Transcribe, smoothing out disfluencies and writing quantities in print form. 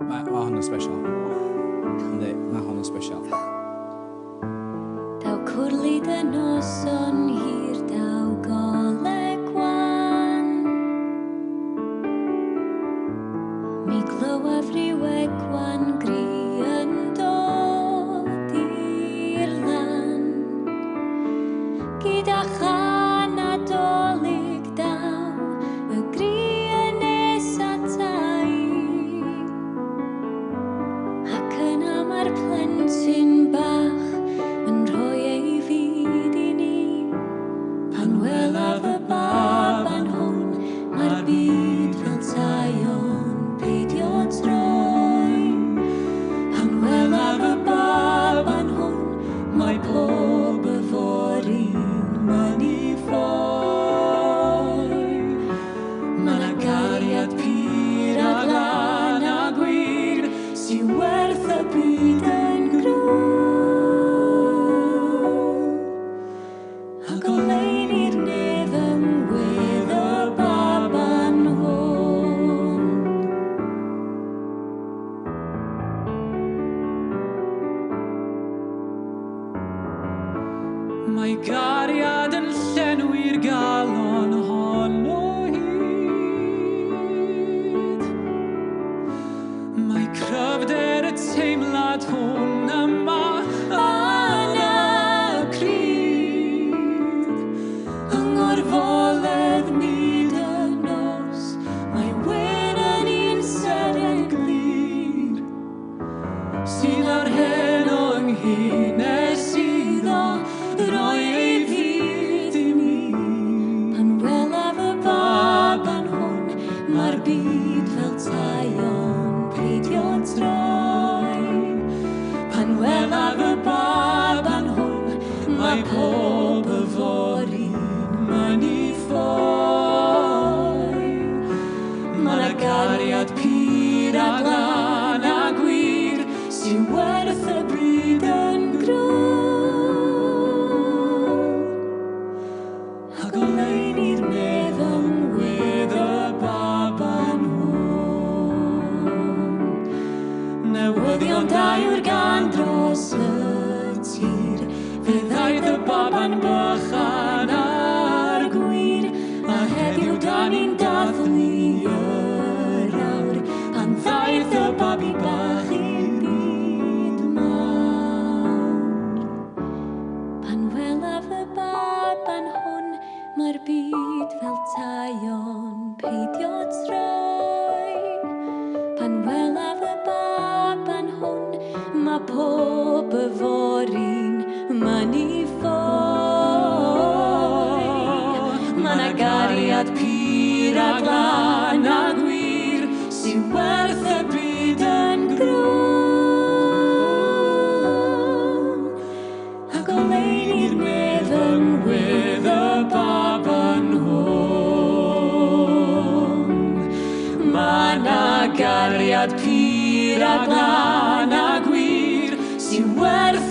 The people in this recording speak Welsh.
Ma' hwnna'n special. Yndi, ma' hwnna'n special. Daw cwrlu dy noson hir, daw goleg wan. Mi glywaf ryw egwan gri yn dod i'r lan. Gyda chan Nadolig daw, y gri yn nes atai. Ac yna mae'r plentyn bach yn rhoi ei fyd i ni. Pan welaf y baban hwn, mae'r byd fel taion peidio troi. Pan welaf y baban hwn, mae pob y forin mynd i ffoi. Mae 'na gariad pur a glân a gwir sy'n werth y byd yn grŵn. Ac o lein i'r nef ymwedd y baban hwn. Mae gariad yn llenwi'r galon hon o hyd. Mae cryfder y teimlad hwn yma yn y cryd. Yng ngorfoledd nid y nos, mae wyn yn un seren glir. Sydd ar hen o ynghines iddo roi ei fyd i mi. Pan welaf y baban hwn, mae'r byd fel taion peidio troi. Pan welaf y baban hwn, mae pob y forin mynd i ffoi. Mae 'na gariad pur a glân a gwir sy'n werth y bryd yn grŵn. Ac o lein i'r nef ymwedd y baban hwn. Newyddion da yw'r gan dros y tir, fe ddaeth y baban bychan ar gwir, a heddiw da ni'n dathlu yr awr, pan ddaeth y babi bach i'r byd mawr. Pan welaf y baban hwn, mae'r byd fel taion peidio troi. Pan welaf y baban hwn, mae pob y forin mynd i ffoi. Mae 'na gariad pur a glân a gwir sy'n werth y byd yn grŵn. Ac o lein i'r nef ymwedd y baban hwn. Mae 'na gariad pur a glân a gwir sy'n werth